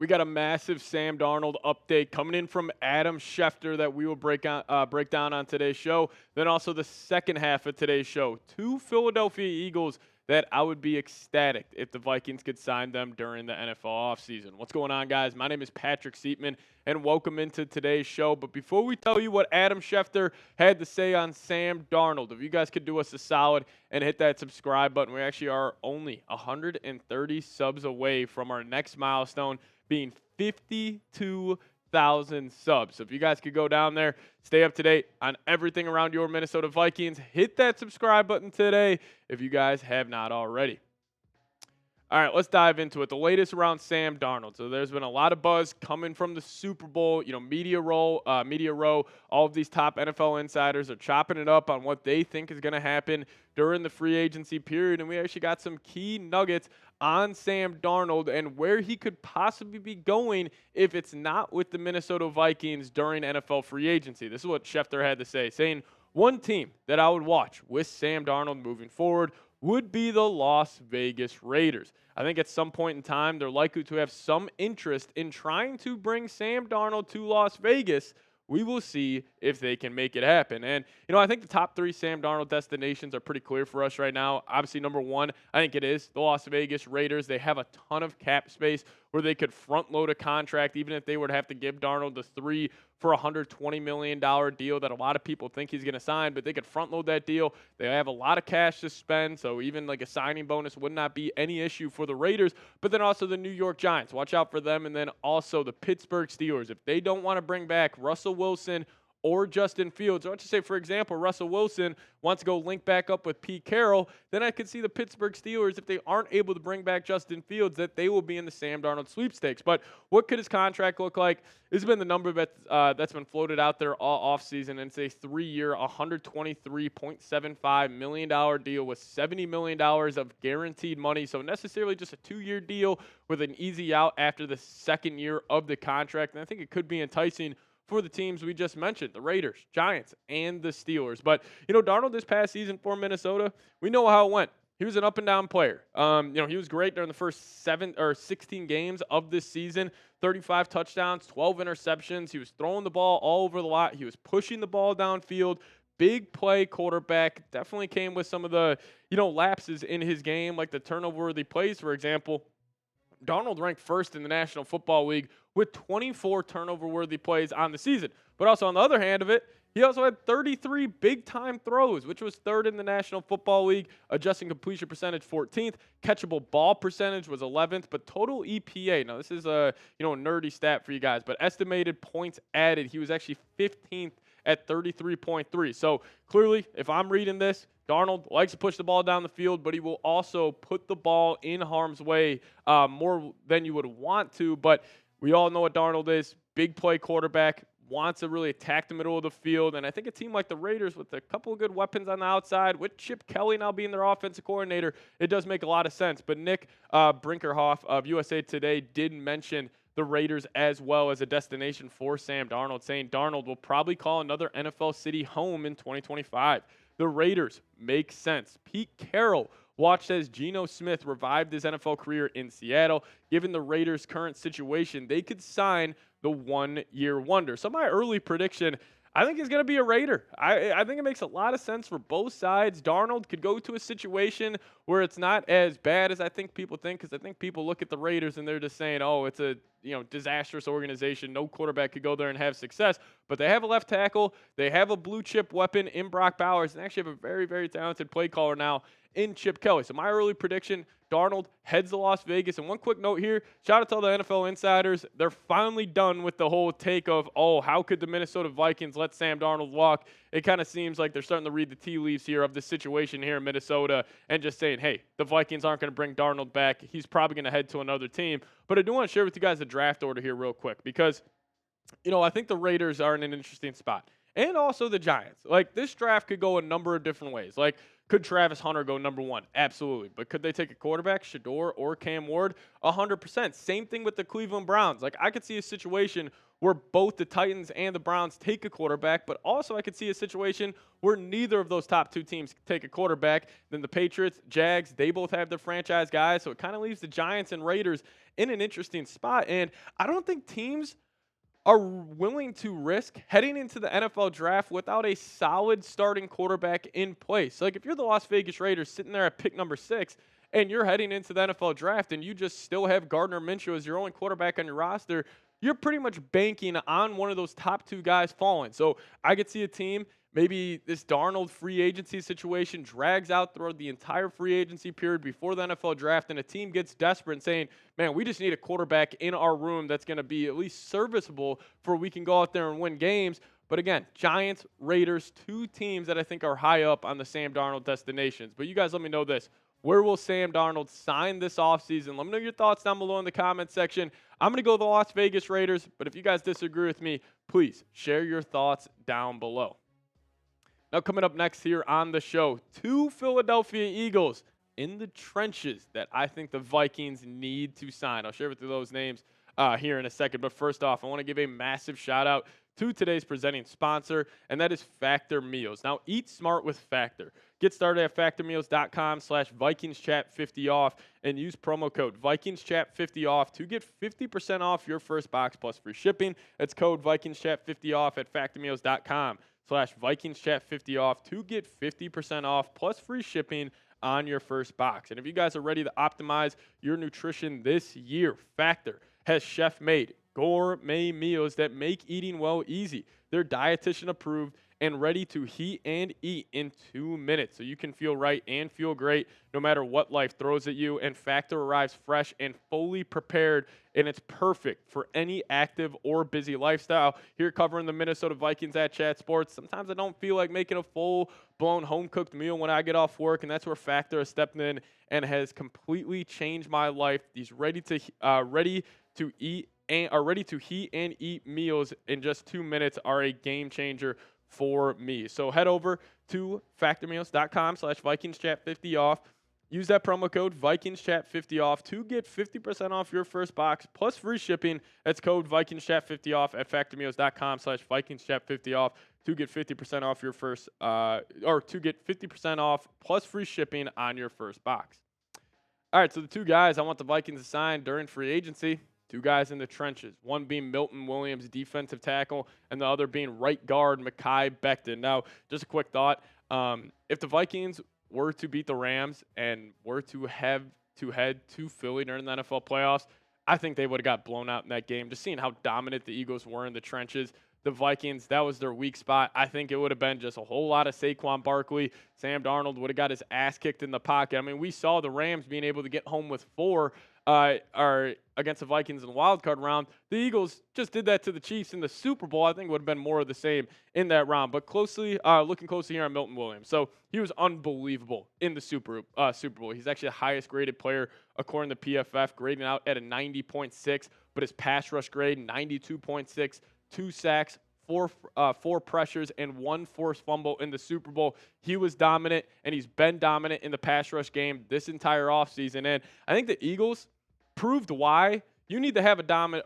We got a massive Sam Darnold update coming in from Adam Schefter that we will break down on today's show. Then also the second half of today's show, two Philadelphia Eagles that I would be ecstatic if the Vikings could sign them during the NFL offseason. What's going on, guys? My name is Patrick Siepman, and welcome into today's show. But before we tell you what Adam Schefter had to say on Sam Darnold, if you guys could do us a solid and hit that subscribe button, we actually are only 130 subs away from our next milestone being 52,000 subs. So if you guys could go down there, stay up to date on everything around your Minnesota Vikings, hit that subscribe button today if you guys have not already. All right, let's dive into it. The latest around Sam Darnold. So there's been a lot of buzz coming from the Super Bowl, media row. All of these top NFL insiders are chopping it up on what they think is going to happen during the free agency period. And we actually got some key nuggets on Sam Darnold and where he could possibly be going if it's not with the Minnesota Vikings during NFL free agency. This is what Schefter had to say, saying one team that I would watch with Sam Darnold moving forward would be the Las Vegas Raiders. I think at some point in time, they're likely to have some interest in trying to bring Sam Darnold to Las Vegas. We will see if they can make it happen. And, I think the top three Sam Darnold destinations are pretty clear for us right now. Obviously, number one, I think it is the Las Vegas Raiders. They have a ton of cap space where they could front load a contract, even if they would have to give Darnold the $3 for $120 million deal that a lot of people think he's going to sign, but they could front load that deal. They have a lot of cash to spend, so even like a signing bonus would not be any issue for the Raiders. But then also the New York Giants. Watch out for them. And then also the Pittsburgh Steelers. If they don't want to bring back Russell Wilson or Justin Fields, or let's just say, for example, Russell Wilson wants to go link back up with Pete Carroll, then I could see the Pittsburgh Steelers, if they aren't able to bring back Justin Fields, that they will be in the Sam Darnold sweepstakes. But what could his contract look like? This has been the number that's been floated out there all offseason, and it's a 3-year, $123.75 million deal with $70 million of guaranteed money. So necessarily just a 2-year deal with an easy out after the second year of the contract. And I think it could be enticing for the teams we just mentioned, the Raiders, Giants, and the Steelers. But, Darnold this past season for Minnesota, we know how it went. He was an up-and-down player. He was great during the first 16 games of this season, 35 touchdowns, 12 interceptions. He was throwing the ball all over the lot. He was pushing the ball downfield. Big play quarterback. Definitely came with some of the, lapses in his game, like the turnover-worthy plays, for example. Darnold ranked first in the National Football League with 24 turnover-worthy plays on the season. But also on the other hand of it, he also had 33 big-time throws, which was third in the National Football League. Adjusting completion percentage, 14th. Catchable ball percentage was 11th. But total EPA, now this is a nerdy stat for you guys, but estimated points added, he was actually 15th at 33.3. So clearly, if I'm reading this, Darnold likes to push the ball down the field, but he will also put the ball in harm's way more than you would want to. But we all know what Darnold is. Big play quarterback, wants to really attack the middle of the field. And I think a team like the Raiders with a couple of good weapons on the outside, with Chip Kelly now being their offensive coordinator, it does make a lot of sense. But Nick Brinkerhoff of USA Today did mention the Raiders as well as a destination for Sam Darnold, saying Darnold will probably call another NFL city home in 2025. The Raiders make sense. Pete Carroll watched as Geno Smith revived his NFL career in Seattle. Given the Raiders' current situation, they could sign the one-year wonder. So my early prediction, I think he's going to be a Raider. I think it makes a lot of sense for both sides. Darnold could go to a situation where it's not as bad as I think people think, because I think people look at the Raiders and they're just saying, oh, it's a disastrous organization. No quarterback could go there and have success. But they have a left tackle. They have a blue-chip weapon in Brock Bowers, and actually have a very, very talented play caller now in Chip Kelly. So my early prediction, Darnold heads to Las Vegas. And one quick note here, shout out to all the NFL insiders. They're finally done with the whole take of, how could the Minnesota Vikings let Sam Darnold walk? It kind of seems like they're starting to read the tea leaves here of the situation here in Minnesota and just saying, hey, the Vikings aren't going to bring Darnold back. He's probably going to head to another team. But I do want to share with you guys the draft order here real quick because, I think the Raiders are in an interesting spot. And also the Giants. Like, this draft could go a number of different ways. Like, could Travis Hunter go number one? Absolutely. But could they take a quarterback, Shador or Cam Ward? 100%. Same thing with the Cleveland Browns. Like, I could see a situation where both the Titans and the Browns take a quarterback, but also I could see a situation where neither of those top two teams take a quarterback. Then the Patriots, Jags, they both have their franchise guys, so it kind of leaves the Giants and Raiders in an interesting spot. And I don't think teams are willing to risk heading into the NFL draft without a solid starting quarterback in place. Like if you're the Las Vegas Raiders sitting there at pick number 6 and you're heading into the NFL draft and you just still have Gardner Minshew as your only quarterback on your roster, you're pretty much banking on one of those top two guys falling. So I could see a team, maybe this Darnold free agency situation drags out throughout the entire free agency period before the NFL draft, and a team gets desperate and saying, man, we just need a quarterback in our room that's going to be at least serviceable for we can go out there and win games. But again, Giants, Raiders, two teams that I think are high up on the Sam Darnold destinations. But you guys let me know this. Where will Sam Darnold sign this offseason? Let me know your thoughts down below in the comment section. I'm going to go the Las Vegas Raiders, but if you guys disagree with me, please share your thoughts down below. Now, coming up next here on the show, 2 Philadelphia Eagles in the trenches that I think the Vikings need to sign. I'll share with you those names here in a second. But first off, I want to give a massive shout out to today's presenting sponsor, and that is Factor Meals. Now, eat smart with Factor. Get started at factormeals.com/VikingsChat50off and use promo code VikingsChat50off to get 50% off your first box plus free shipping. That's code VikingsChat50off at factormeals.com/VikingsChat50off to get 50% off plus free shipping on your first box. And if you guys are ready to optimize your nutrition this year, Factor has chef-made gourmet meals that make eating well easy. They're dietitian approved and ready to heat and eat in 2 minutes. So you can feel right and feel great no matter what life throws at you. And Factor arrives fresh and fully prepared, and it's perfect for any active or busy lifestyle. Here covering the Minnesota Vikings at Chat Sports, sometimes I don't feel like making a full-blown home-cooked meal when I get off work, and that's where Factor has stepped in and has completely changed my life. These ready to heat and eat meals in just 2 minutes are a game changer for me. So head over to factormeals.com/VikingsChat50off. Use that promo code VikingsChat50off to get 50% off your first box plus free shipping. That's code VikingsChat50off at factormeals.com/VikingsChat50off to get 50% off your first to get 50% off plus free shipping on your first box. All right, so the two guys I want the Vikings to sign during free agency, two guys in the trenches, one being Milton Williams, defensive tackle, and the other being right guard Mekhi Becton. Now, just a quick thought. If the Vikings were to beat the Rams and were to have to head to Philly during the NFL playoffs, I think they would have got blown out in that game. Just seeing how dominant the Eagles were in the trenches. The Vikings, that was their weak spot. I think it would have been just a whole lot of Saquon Barkley. Sam Darnold would have got his ass kicked in the pocket. I mean, we saw the Rams being able to get home with 4 against the Vikings in the wild card round. The Eagles just did that to the Chiefs in the Super Bowl. I think it would have been more of the same in that round. But looking closely here on Milton Williams. So he was unbelievable in the Super Bowl. He's actually the highest graded player according to PFF, grading out at a 90.6, but his pass rush grade, 92.6, 2 sacks, 4 pressures, and 1 forced fumble in the Super Bowl. He was dominant, and he's been dominant in the pass rush game this entire offseason. And I think the Eagles proved why you need to have a dominant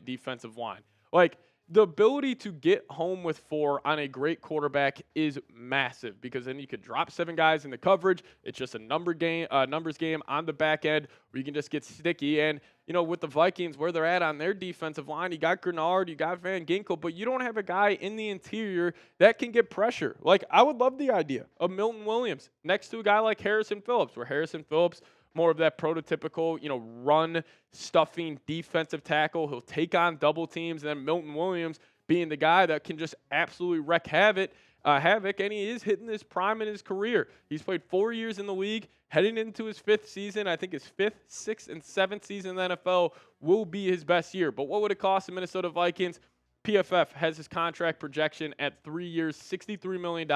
defensive line. Like, the ability to get home with 4 on a great quarterback is massive, because then you could drop 7 guys in the coverage. It's just a numbers game on the back end where you can just get sticky. And, you know, with the Vikings, where they're at on their defensive line, you got Grenard, you got Van Ginkel, but you don't have a guy in the interior that can get pressure. Like, I would love the idea of Milton Williams next to a guy like Harrison Phillips, where Harrison Phillips, more of that prototypical, run stuffing defensive tackle. He'll take on double teams, and then Milton Williams being the guy that can just absolutely wreak havoc, and he is hitting his prime in his career. He's played 4 years in the league, heading into his 5th season. I think his 5th, 6th, and 7th season in the NFL will be his best year. But what would it cost the Minnesota Vikings? PFF has his contract projection at 3 years, $63 million.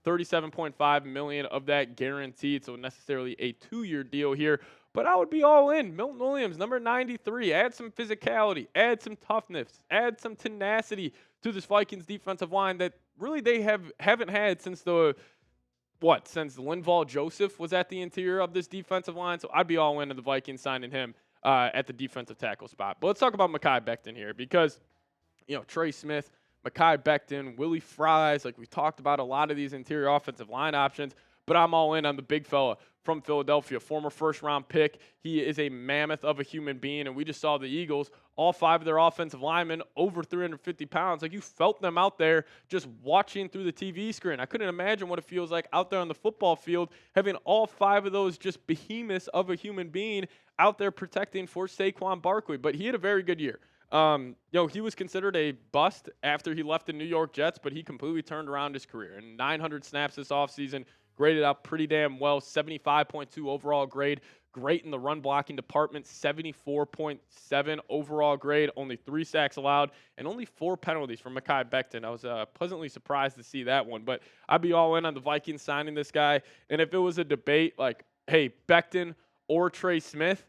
$37.5 million of that guaranteed, so necessarily a 2-year deal here. But I would be all in. Milton Williams, number 93. Add some physicality, add some toughness, add some tenacity to this Vikings defensive line that really they haven't had since Linval Joseph was at the interior of this defensive line. So I'd be all in on the Vikings signing him. at the defensive tackle spot. But let's talk about Mekhi Becton here because, Trey Smith, Mekhi Becton, Willie Fries, like we talked about a lot of these interior offensive line options, but I'm all in on the big fella from Philadelphia, former first-round pick. He is a mammoth of a human being, and we just saw the Eagles, all 5 of their offensive linemen over 350 pounds. Like, you felt them out there just watching through the TV screen. I couldn't imagine what it feels like out there on the football field, having all 5 of those just behemoths of a human being out there protecting for Saquon Barkley. But he had a very good year. He was considered a bust after he left the New York Jets, but he completely turned around his career. And 900 snaps this offseason, graded out pretty damn well, 75.2 overall grade. Great in the run blocking department, 74.7 overall grade, only 3 sacks allowed, and only 4 penalties from Mekhi Becton. I was pleasantly surprised to see that one, but I'd be all in on the Vikings signing this guy. And if it was a debate like, hey, Becton or Trey Smith,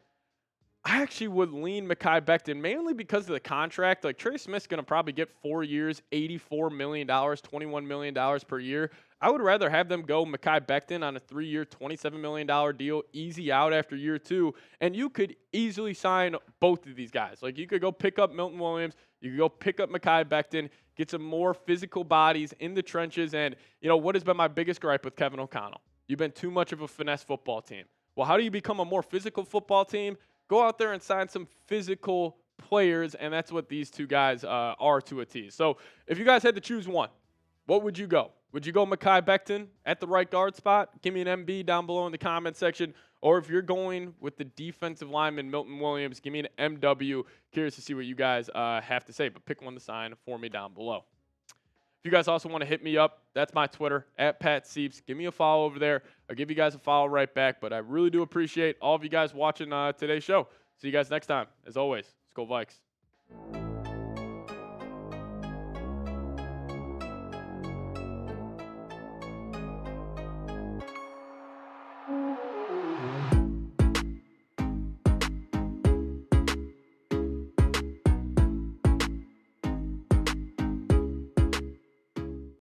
I actually would lean Mekhi Becton mainly because of the contract. Like, Trey Smith's going to probably get 4 years, $84 million, $21 million per year. I would rather have them go Mekhi Becton on a 3-year, $27 million deal, easy out after year 2. And you could easily sign both of these guys. Like, you could go pick up Milton Williams. You could go pick up Mekhi Becton, get some more physical bodies in the trenches. And, what has been my biggest gripe with Kevin O'Connell? You've been too much of a finesse football team. Well, how do you become a more physical football team? Go out there and sign some physical players, and that's what these 2 guys are to a T. So if you guys had to choose one, what would you go? Would you go Mekhi Becton at the right guard spot? Give me an MB down below in the comment section. Or if you're going with the defensive lineman Milton Williams, give me an MW. Curious to see what you guys have to say, but pick one to sign for me down below. If you guys also want to hit me up, that's my Twitter, @PatSieps. Give me a follow over there. I'll give you guys a follow right back. But I really do appreciate all of you guys watching today's show. See you guys next time. As always, let's go Vikes.